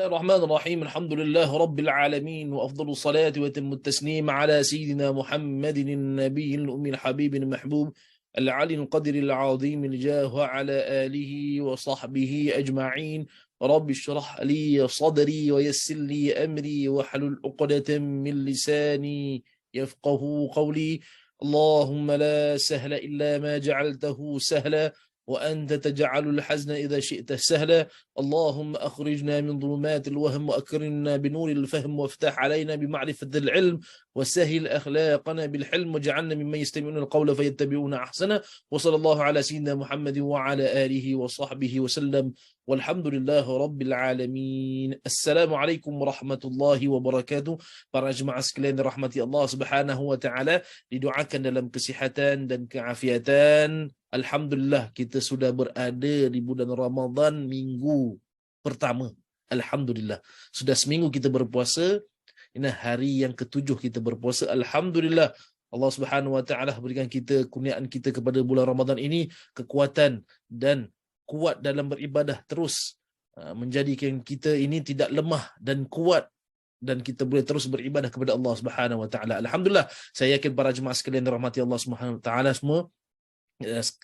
الرحمن الرحيم الحمد لله رب العالمين وأفضل الصلاة وتم التسليم على سيدنا محمد النبي الأمي الحبيب المحبوب العلي القدر العظيم الجاه وعلى آله وصحبه أجمعين. رب اشرح لي صدري ويسر لي أمري واحلل عقدة من لساني يفقه قولي. اللهم لا سهل إلا ما جعلته سهلا وأنت تجعل الحزن إذا شئت سهلا. اللهم أخرجنا من ظلمات الوهم وأكرمنا بنور الفهم وافتح علينا بمعرفة العلم وسهل أخلاقنا بالحلم واجعلنا ممن يستمعون القول فيتبعون أحسنه. وصلى الله على سيدنا محمد وعلى آله وصحبه وسلم والحمد لله رب العالمين. Assalamualaikum warahmatullahi wabarakatuh. Para jemaah sekalian dirahmati Allah Subhanahu wa taala, didoakan dalam kesihatan dan keafiatan. Alhamdulillah kita sudah berada di bulan Ramadan minggu pertama. Alhamdulillah. Sudah seminggu kita berpuasa. Ini hari yang ketujuh kita berpuasa. Alhamdulillah. Allah Subhanahu wa taala berikan kita kurniaan kita kepada bulan Ramadan ini kekuatan dan kuat dalam beribadah terus, menjadikan kita ini tidak lemah dan kuat dan kita boleh terus beribadah kepada Allah Subhanahu wa taala. Alhamdulillah. Saya yakin para jemaah sekalian dirahmati Allah Subhanahu wa taala semua,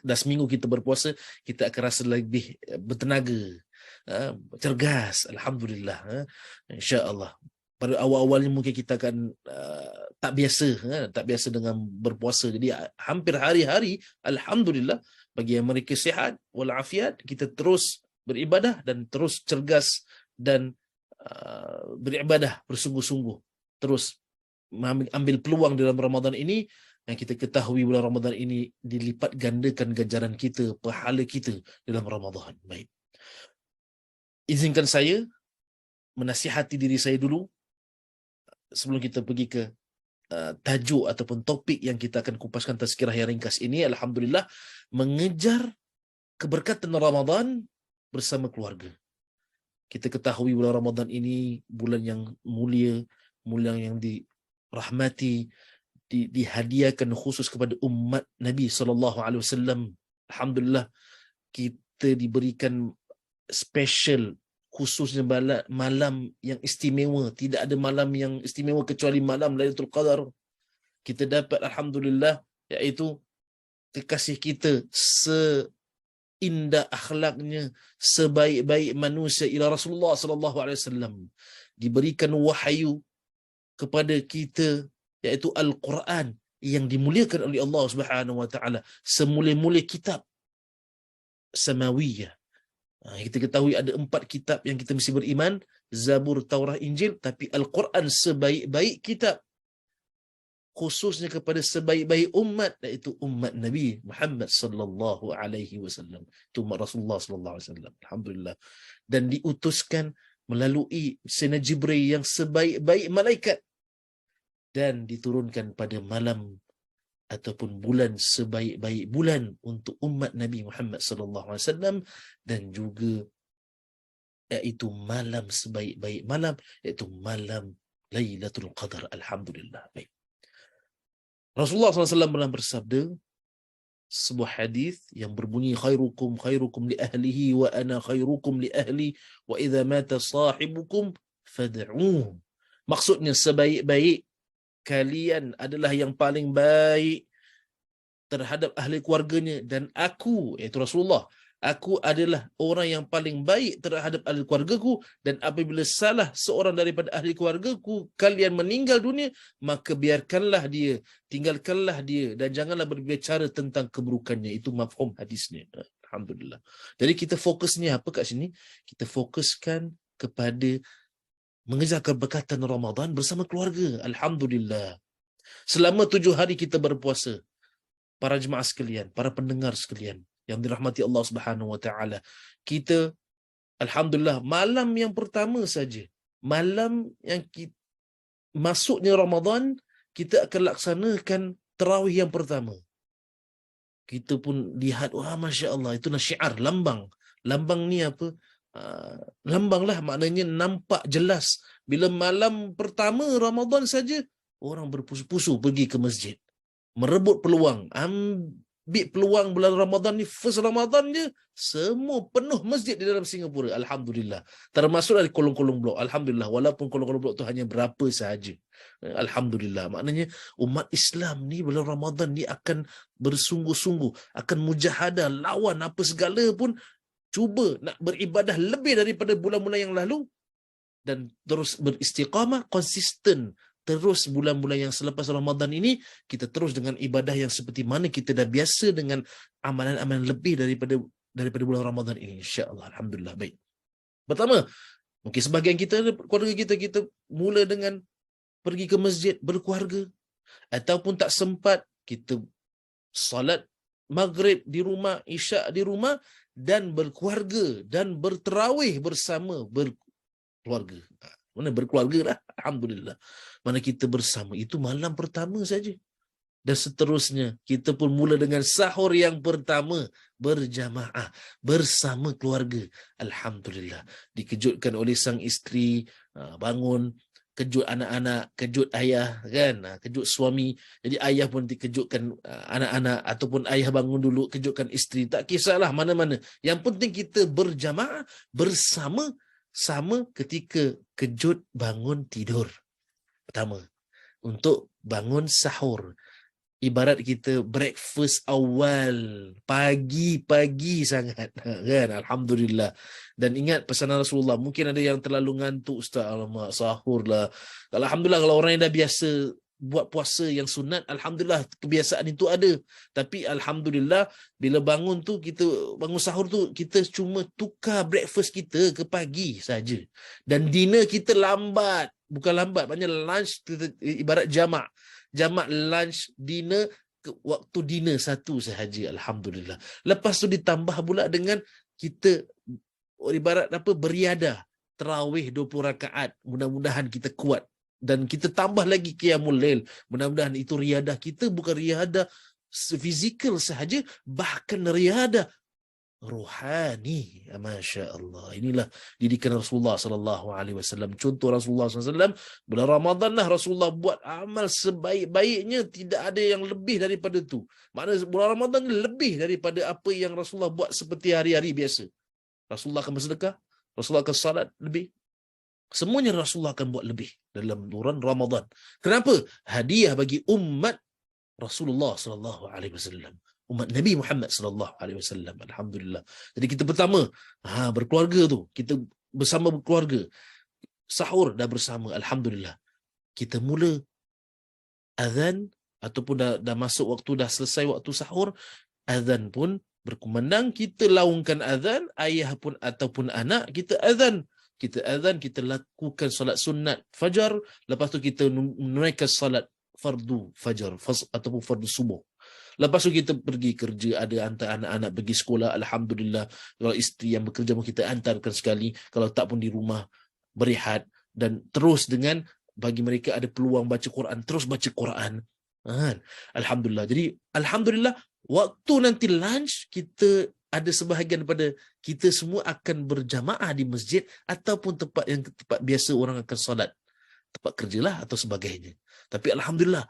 dah seminggu kita berpuasa, kita akan rasa lebih bertenaga, cergas. Alhamdulillah. InsyaAllah. Pada awal-awalnya mungkin kita akan tak biasa dengan berpuasa. Jadi hampir hari-hari, Alhamdulillah, bagi yang mereka sihat walafiat, kita terus beribadah dan terus cergas dan beribadah bersungguh-sungguh. Terus ambil peluang dalam Ramadan ini. Yang kita ketahui bulan Ramadan ini dilipat gandakan ganjaran kita, pahala kita dalam Ramadan. Baik. Izinkan saya menasihati diri saya dulu sebelum kita pergi ke tajuk ataupun topik yang kita akan kupaskan tazkirah yang ringkas ini. Alhamdulillah, mengejar keberkatan Ramadan bersama keluarga. Kita ketahui bulan Ramadan ini bulan yang mulia, bulan yang dirahmati, dihadiahkan khusus kepada umat Nabi SAW. Alhamdulillah, kita diberikan special, khususnya malam yang istimewa. Tidak ada malam yang istimewa kecuali malam Lailatul Qadar. Kita dapat, Alhamdulillah, iaitu kekasih kita seindah akhlaknya, sebaik-baik manusia ila Rasulullah SAW, diberikan wahyu kepada kita, iaitu Al-Quran yang dimuliakan oleh Allah Subhanahu wa taala, semula-mula kitab samawiyah. Kita ketahui ada 4 kitab yang kita mesti beriman, Zabur, Taurah, Injil, tapi Al-Quran sebaik-baik kitab, khususnya kepada sebaik-baik umat, iaitu umat Nabi Muhammad sallallahu alaihi wasallam, itu umat Rasulullah sallallahu alaihi wasallam. Alhamdulillah. Dan diutuskan melalui Sayyidina Jibril yang sebaik-baik malaikat, dan diturunkan pada malam ataupun bulan sebaik-baik bulan untuk umat Nabi Muhammad sallallahu alaihi wasallam, dan juga iaitu malam sebaik-baik malam, iaitu malam Lailatul Qadar. Alhamdulillah. Baik. Rasulullah SAW pernah bersabda sebuah hadis yang berbunyi, khairukum li ahlihi wa ana khairukum li ahli wa idza mata sahibukum fad'uhu. Maksudnya, sebaik-baik kalian adalah yang paling baik terhadap ahli keluarganya, dan aku, iaitu Rasulullah, aku adalah orang yang paling baik terhadap ahli keluargaku, dan apabila salah seorang daripada ahli keluargaku kalian meninggal dunia, maka biarkanlah dia, tinggalkanlah dia, dan janganlah berbicara tentang keburukannya. Itu mafhum hadisnya. Alhamdulillah. Jadi kita fokusnya apa kat sini? Kita fokuskan kepada mengejar keberkatan Ramadan bersama keluarga. Alhamdulillah. Selama 7 hari kita berpuasa, para jemaah sekalian, para pendengar sekalian yang dirahmati Allah Subhanahu wa taala, kita alhamdulillah, malam yang pertama saja, malam yang masuknya Ramadan, kita akan laksanakan tarawih yang pertama. Kita pun lihat, wah, Masya Allah, itu syiar, lambang. Lambang ni apa? Lambang lah, maknanya nampak jelas. Bila malam pertama Ramadan saja, orang berpusu-pusu pergi ke masjid, merebut peluang, peluang bulan Ramadan ni, first Ramadan je, semua penuh masjid di dalam Singapura. Alhamdulillah. Termasuk dari kolong-kolong blok. Alhamdulillah. Walaupun kolong-kolong blok tu hanya berapa sahaja. Alhamdulillah. Maknanya umat Islam ni bulan Ramadan ni akan bersungguh-sungguh, akan mujahadah, lawan apa segala pun, cuba nak beribadah lebih daripada bulan-bulan yang lalu, dan terus beristiqamah, konsisten. Terus bulan-bulan yang selepas Ramadan ini, kita terus dengan ibadah yang seperti mana kita dah biasa, dengan amalan-amalan lebih daripada bulan Ramadan ini, insya-Allah. Alhamdulillah. Baik. Pertama, mungkin sebahagian kita, keluarga kita mula dengan pergi ke masjid berkeluarga, ataupun tak sempat, kita salat maghrib di rumah, isyak di rumah, dan berkeluarga dan berterawih bersama berkeluarga. Mana berkeluarga lah, alhamdulillah. Mana kita bersama itu malam pertama saja. Dan seterusnya, kita pun mula dengan sahur yang pertama berjamaah bersama keluarga. Alhamdulillah. Dikejutkan oleh sang isteri, bangun, kejut anak-anak, kejut ayah, kan? Kejut suami. Jadi ayah pun dikejutkan anak-anak, ataupun ayah bangun dulu, kejutkan isteri. Tak kisahlah mana-mana. Yang penting kita berjamaah bersama, sama ketika kejut bangun tidur. Pertama, untuk bangun sahur. Ibarat kita breakfast awal, pagi-pagi sangat, kan? Alhamdulillah. Dan ingat pesanan Rasulullah, mungkin ada yang terlalu ngantuk, Ustaz, alamak, sahur lah. Alhamdulillah, kalau orang yang dah biasa buat puasa yang sunat, alhamdulillah kebiasaan itu ada. Tapi alhamdulillah, bila bangun tu, kita bangun sahur tu, kita cuma tukar breakfast kita ke pagi saja. Dan dinner kita lambat. Bukan lambat, maknanya lunch kita, ibarat jamak lunch, dinner, waktu dinner satu sahaja. Alhamdulillah. Lepas tu ditambah pula dengan kita ibarat apa, beriadah tarawih 20 rakaat. Mudah-mudahan kita kuat, dan kita tambah lagi qiyamul lail. Mudah-mudahan itu riadah kita bukan riadah fizikal sahaja, bahkan riadah rohani. Masya Allah. Inilah didikan Rasulullah sallallahu alaihi wasallam. Contoh Rasulullah sallallahu alaihi wasallam, bulan Ramadan lah Rasulullah buat amal sebaik-baiknya, tidak ada yang lebih daripada tu. Maknanya bulan Ramadan lebih daripada apa yang Rasulullah buat seperti hari-hari biasa. Rasulullah akan bersedekah, Rasulullah akan salat lebih. Semuanya Rasulullah akan buat lebih dalam bulan Ramadan. Kenapa? Hadiah bagi umat Rasulullah sallallahu alaihi wasallam. Umat Nabi Muhammad sallallahu alaihi wasallam. Alhamdulillah. Jadi kita pertama, berkeluarga tu, kita bersama berkeluarga. Sahur dah bersama, alhamdulillah. Kita mula azan, ataupun dah masuk waktu, dah selesai waktu sahur, azan pun berkumandang, kita laungkan azan, ayah pun ataupun anak, kita azan. Kita azan, kita lakukan solat sunat fajar, lepas tu kita menunaikan solat fardu fajar ataupun fardu subuh. Lepas tu kita pergi kerja, ada hantar anak-anak pergi sekolah, alhamdulillah. Kalau isteri yang bekerja pun kita hantarkan sekali, kalau tak pun di rumah berehat, dan terus dengan bagi mereka ada peluang baca Quran, terus baca Quran. Alhamdulillah. Jadi alhamdulillah, waktu nanti lunch, kita ada sebahagian daripada kita semua akan berjamaah di masjid, ataupun tempat biasa orang akan solat, tempat kerjalah atau sebagainya. Tapi alhamdulillah,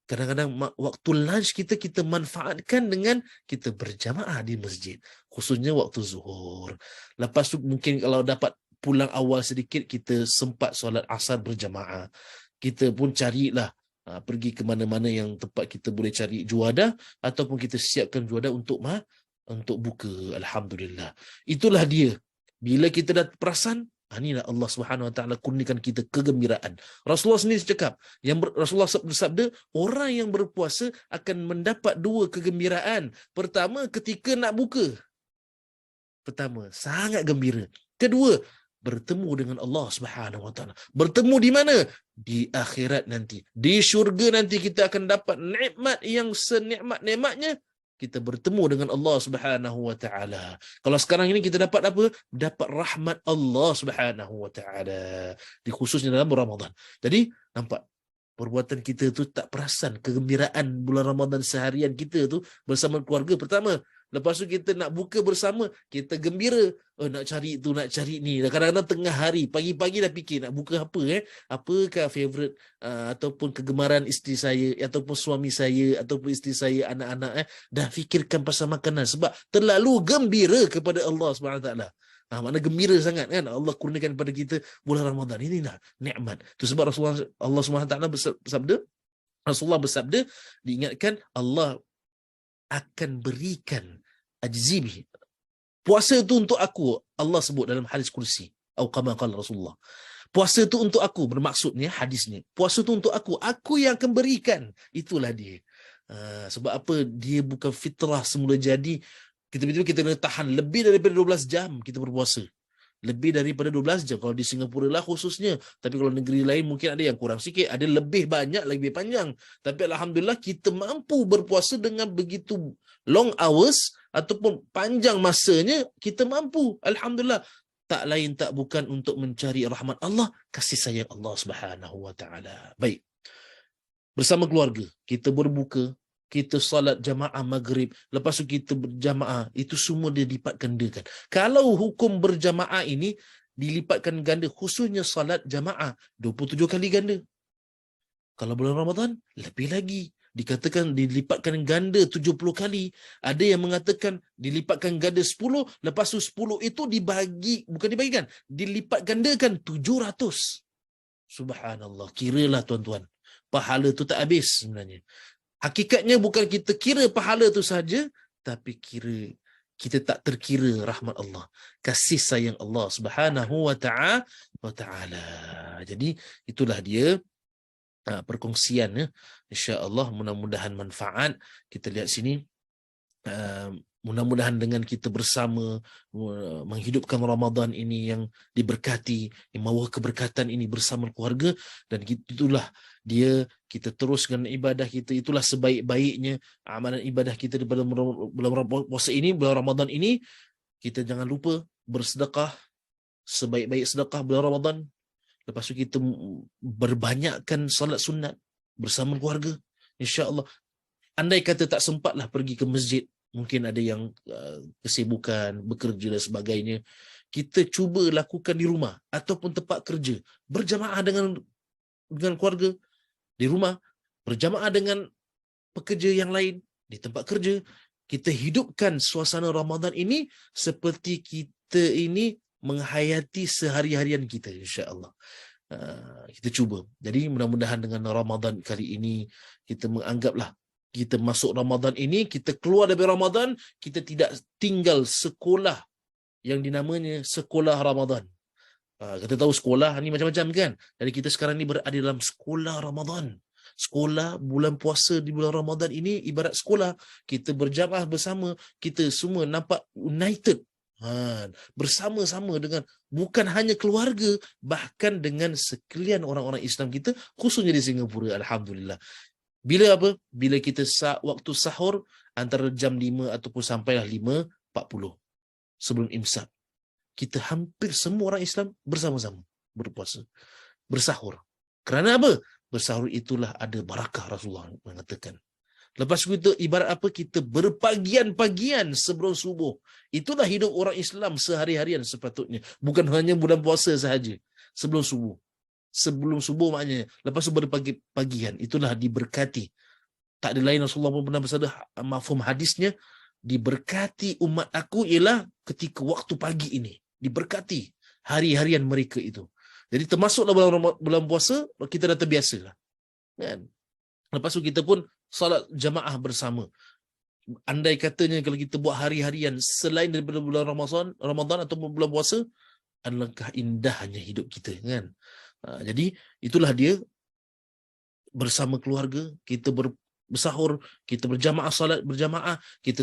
kadang-kadang waktu lunch kita manfaatkan dengan kita berjamaah di masjid, khususnya waktu zuhur. Lepas tu mungkin kalau dapat pulang awal sedikit, kita sempat solat asar berjamaah. Kita pun carilah pergi ke mana-mana yang tempat kita boleh cari juadah, ataupun kita siapkan juadah untuk buka. Alhamdulillah. Itulah dia. Bila kita dah perasan, inilah Allah Subhanahu Wa Taala kurniakan kita kegembiraan. Rasulullah sendiri cakap, Rasulullah bersabda, orang yang berpuasa akan mendapat 2 kegembiraan. Pertama, ketika nak buka. Pertama, sangat gembira. Kedua, bertemu dengan Allah Subhanahu Wa Taala. Bertemu di mana? Di akhirat nanti. Di syurga nanti kita akan dapat nikmat yang senikmat-nikmatnya. Kita bertemu dengan Allah Subhanahu Wa Taala. Kalau sekarang ini kita dapat apa? Dapat rahmat Allah Subhanahu Wa Taala. Di khususnya dalam Ramadan. Jadi nampak perbuatan kita tu tak perasan kegembiraan bulan Ramadan seharian kita tu bersama keluarga. Pertama, Lepas tu kita nak buka bersama, kita gembira. Oh, nak cari tu, nak cari ni. Kadang-kadang tengah hari, pagi-pagi dah fikir nak buka apa Apakah favorite ataupun kegemaran isteri saya, ataupun suami saya, ataupun isteri saya, anak-anak dah fikirkan pasal makanan sebab terlalu gembira kepada Allah SWT. Makna gembira sangat kan Allah kurniakan kepada kita bulan Ramadan ini lah nikmat. Tu sebab Allah SWT bersabda, diingatkan Allah akan berikan ajzibi. Puasa itu untuk aku, Allah sebut dalam hadis kursi. Atau kama qala Rasulullah. Puasa itu untuk aku, bermaksudnya hadisnya. Puasa itu untuk aku yang akan berikan. Itulah dia. Sebab apa? Dia bukan fitrah semula jadi. Kita kena tahan lebih daripada 12 jam kita berpuasa. Lebih daripada 12 jam. Kalau di Singapura lah khususnya. Tapi kalau negeri lain mungkin ada yang kurang sikit. Ada lebih banyak, lebih panjang. Tapi Alhamdulillah kita mampu berpuasa dengan begitu long hours ataupun panjang masanya, kita mampu. Alhamdulillah. Tak lain tak bukan untuk mencari rahmat Allah, kasih sayang Allah Subhanahu wa taala. Baik. Bersama keluarga, kita berbuka, kita salat jamaah maghrib, lepas tu kita berjamaah, itu semua dia lipat gandakan. Kalau hukum berjamaah ini dilipatkan ganda, khususnya salat jamaah 27 kali ganda. Kalau bulan Ramadan, lebih lagi. Dikatakan dilipatkan ganda 70 kali. Ada yang mengatakan dilipatkan ganda 10, lepas tu 10 itu dilipat gandakan 700. Subhanallah. Kiralah tuan-tuan. Pahala tu tak habis sebenarnya. Hakikatnya bukan kita kira pahala tu saja, tapi kita tak terkira rahmat Allah, kasih sayang Allah Subhanahu wa taala. Jadi itulah dia perkongsian insya-Allah, mudah-mudahan manfaat. Kita lihat sini, mudah-mudahan dengan kita bersama menghidupkan Ramadan ini yang diberkati, yang membawa keberkatan ini bersama keluarga, dan itulah dia, kita teruskan ibadah kita. Itulah sebaik-baiknya amalan ibadah kita di bulan puasa ini, bulan Ramadan ini. Kita jangan lupa bersedekah, sebaik-baik sedekah bulan Ramadan. Lepas tu kita berbanyakkan salat sunat bersama keluarga, insya-Allah. Andai kata tak sempatlah pergi ke masjid, mungkin ada yang kesibukan, bekerja dan sebagainya, kita cuba lakukan di rumah ataupun tempat kerja, berjamaah dengan keluarga di rumah, berjamaah dengan pekerja yang lain di tempat kerja. Kita hidupkan suasana Ramadan ini seperti kita ini menghayati sehari-harian kita, insya-Allah. Kita cuba. Jadi mudah-mudahan dengan Ramadan kali ini, kita menganggaplah kita masuk Ramadan ini, kita keluar dari Ramadan, kita tidak tinggal sekolah yang dinamanya sekolah Ramadan. Kita tahu sekolah ni macam-macam kan. Jadi kita sekarang ni berada dalam sekolah Ramadan. Sekolah bulan puasa di bulan Ramadan ini ibarat sekolah. Kita berjamaah bersama, kita semua nampak united. Bersama-sama dengan bukan hanya keluarga, bahkan dengan sekalian orang-orang Islam kita, khususnya di Singapura. Alhamdulillah. Bila apa? Bila kita waktu sahur antara jam 5 ataupun sampailah 5.40 sebelum imsak, kita hampir semua orang Islam bersama-sama berpuasa, bersahur. Kerana apa? Bersahur itulah ada barakah, Rasulullah mengatakan. Lepas itu ibarat apa? Kita berpagian-pagian sebelum subuh. Itulah hidup orang Islam sehari-harian sepatutnya. Bukan hanya bulan puasa sahaja. Sebelum subuh. Sebelum subuh maknanya. Lepas itu berpagi-pagian. Itulah diberkati. Tak ada lain, Rasulullah pun pernah bersabda, mafhum hadisnya, diberkati umat aku ialah ketika waktu pagi ini. Diberkati hari-harian mereka itu. Jadi termasuklah bulan puasa, kita dah terbiasa lah. Kan? Lepas tu kita pun salat jamaah bersama. Andai katanya kalau kita buat hari-harian selain daripada bulan Ramadan atau bulan puasa, alangkah indahnya hidup kita kan. Jadi itulah dia, bersama keluarga kita bersahur, kita berjamaah salat berjamaah, kita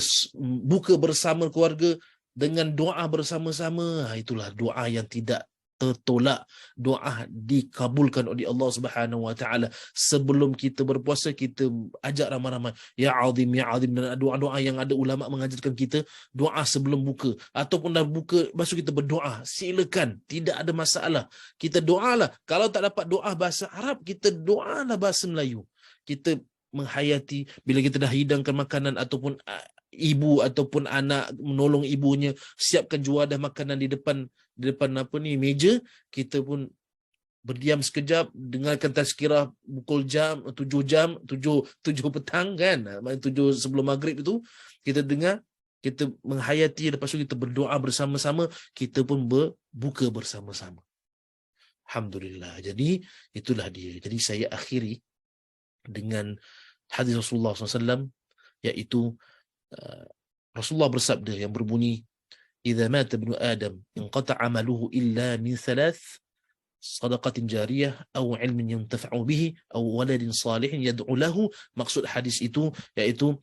buka bersama keluarga dengan doa bersama-sama. Itulah doa yang tidak tertolak, doa dikabulkan oleh Allah Subhanahu wa taala. Sebelum kita berpuasa, kita ajak ramai-ramai ya azim ya azim, dan doa-doa yang ada ulama mengajarkan kita, doa sebelum buka ataupun dah buka lepas kita berdoa, silakan, tidak ada masalah. Kita doalah. Kalau tak dapat doa bahasa Arab, kita doalah bahasa Melayu. Kita menghayati bila kita dah hidangkan makanan ataupun ibu ataupun anak menolong ibunya siapkan juadah makanan di depan meja, kita pun berdiam sekejap, dengarkan tazkirah pukul 7 petang kan, 7 sebelum maghrib itu kita dengar, kita menghayati, lepas tu kita berdoa bersama-sama, kita pun berbuka bersama-sama. Alhamdulillah. Jadi itulah dia. Jadi saya akhiri dengan hadis Rasulullah SAW, iaitu Rasulullah bersabda yang berbunyi, "Idza mata ibnu Adam inqata 'amaluhu illa min thalath, sadaqatin jariyah aw 'ilmin yuntafa'u bihi aw waladin salihin yad'u lahu." Maksud hadis itu iaitu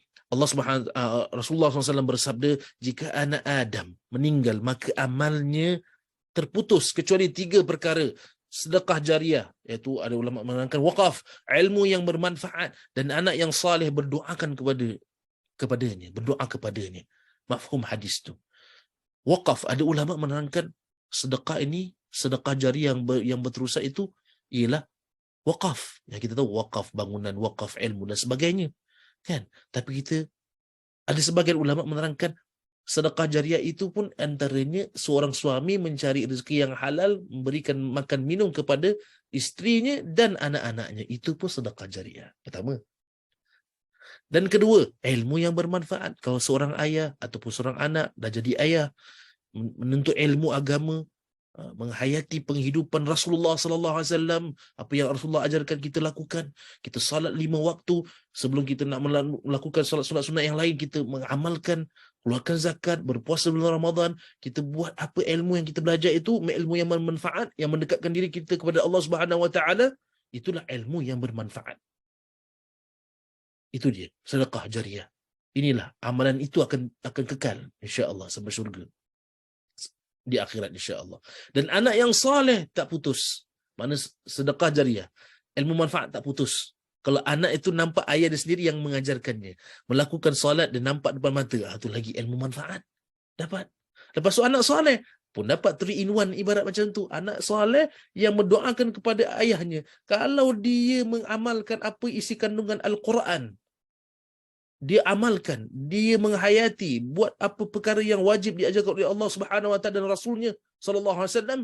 Rasulullah SAW bersabda, jika anak Adam meninggal maka amalnya terputus kecuali 3 perkara: sedekah jariah, iaitu ada ulama menerangkan wakaf, ilmu yang bermanfaat, dan anak yang saleh berdoakan kepadanya, berdoa kepadanya. Mafhum hadis tu. Wakaf, ada ulama menerangkan sedekah ini, sedekah jariah yang berterusan itu ialah wakaf. Ya, kita tahu wakaf bangunan, wakaf ilmu dan sebagainya. Kan? Tapi ada sebagian ulama menerangkan sedekah jariah itu pun antaranya seorang suami mencari rezeki yang halal, memberikan makan minum kepada isterinya dan anak-anaknya. Itu pun sedekah jariah. Pertama. Dan kedua, ilmu yang bermanfaat. Kalau seorang ayah ataupun seorang anak dah jadi ayah, menuntut ilmu agama, menghayati penghidupan Rasulullah sallallahu alaihi wasallam, apa yang Rasulullah ajarkan kita lakukan. Kita salat 5 waktu, sebelum kita nak melakukan solat-solat sunat yang lain, kita mengamalkan, keluarkan zakat, berpuasa bulan Ramadan, kita buat apa ilmu yang kita belajar itu, ilmu yang bermanfaat, yang mendekatkan diri kita kepada Allah Subhanahu wa taala, itulah ilmu yang bermanfaat. Itu dia, sedekah jariah. Inilah amalan itu akan kekal insya-Allah sampai syurga di akhirat insya-Allah. Dan anak yang soleh tak putus. Mana sedekah jariah, ilmu manfaat tak putus. Kalau anak itu nampak ayah dia sendiri yang mengajarkannya, melakukan solat dan nampak depan mata, itu lagi ilmu manfaat dapat. Lepas tu anak soleh pun dapat 3 in 1, ibarat macam tu. Anak soleh yang mendoakan kepada ayahnya. Kalau dia mengamalkan apa isi kandungan Al-Quran, dia amalkan, dia menghayati, buat apa perkara yang wajib diajarkan oleh Allah Subhanahu wa taala dan Rasulnya sallallahu alaihi wasallam,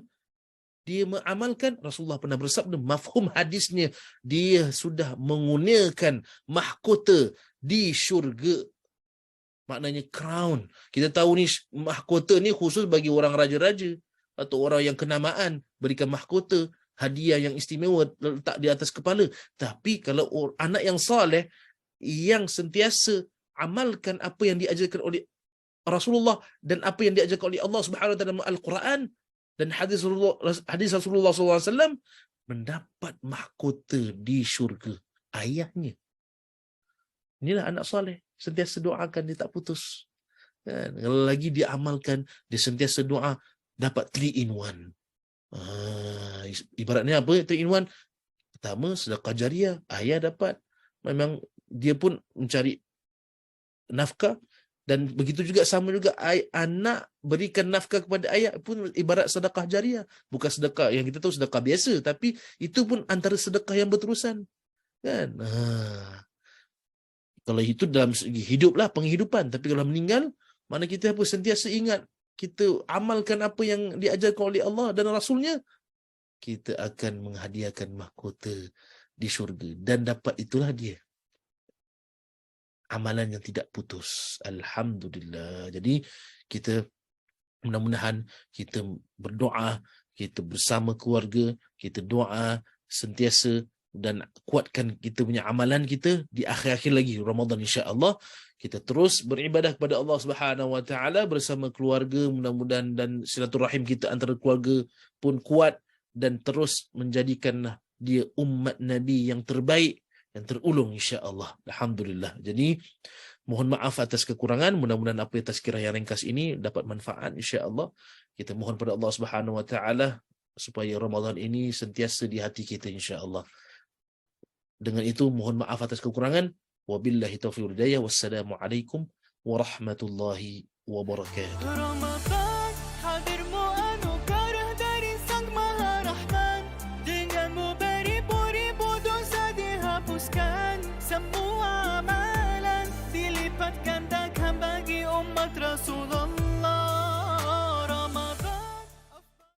dia mengamalkan. Rasulullah pernah bersabda, mafhum hadisnya, dia sudah menggunakan mahkota di syurga. Maknanya crown. Kita tahu ni mahkota ni khusus bagi orang raja-raja atau orang yang kenamaan, berikan mahkota, hadiah yang istimewa letak di atas kepala. Tapi kalau anak yang soleh, yang sentiasa amalkan apa yang diajarkan oleh Rasulullah dan apa yang diajarkan oleh Allah Subhanahu wa taala dalam Al-Quran dan hadis Rasulullah SAW, mendapat mahkota di syurga ayahnya. Inilah anak soleh, sentiasa doakan, dia tak putus. Kan? Kalau lagi dia amalkan, dia sentiasa doa, dapat 3 in 1. Ibaratnya apa 3 in 1? Pertama, sedekah jariah, ayah dapat. Memang dia pun mencari nafkah, dan begitu juga sama juga anak berikan nafkah kepada ayah pun ibarat sedekah jariah. Bukan sedekah yang kita tahu sedekah biasa, tapi itu pun antara sedekah yang berterusan. Kan? Kalau itu dalam segi hiduplah, penghidupan. Tapi kalau meninggal, mana kita apa sentiasa ingat, kita amalkan apa yang diajarkan oleh Allah dan Rasulnya, kita akan menghadiahkan mahkota di syurga. Dan dapat itulah dia, amalan yang tidak putus. Alhamdulillah. Jadi kita mudah-mudahan kita berdoa, kita bersama keluarga, kita doa sentiasa dan kuatkan kita punya amalan kita di akhir-akhir lagi Ramadan insya-Allah. Kita terus beribadah kepada Allah Subhanahu wa taala bersama keluarga, mudah-mudahan, dan silaturahim kita antara keluarga pun kuat dan terus menjadikan dia umat Nabi yang terbaik, yang terulung insya-Allah. Alhamdulillah. Jadi mohon maaf atas kekurangan, mudah-mudahan apa tazkirah yang ringkas ini dapat manfaat insya-Allah. Kita mohon pada Allah Subhanahu wa taala supaya Ramadan ini sentiasa di hati kita insya-Allah. Dengan itu mohon maaf atas kekurangan. Wabillahi taufiq wal hidayah. Wassalamualaikum warahmatullahi wabarakatuh.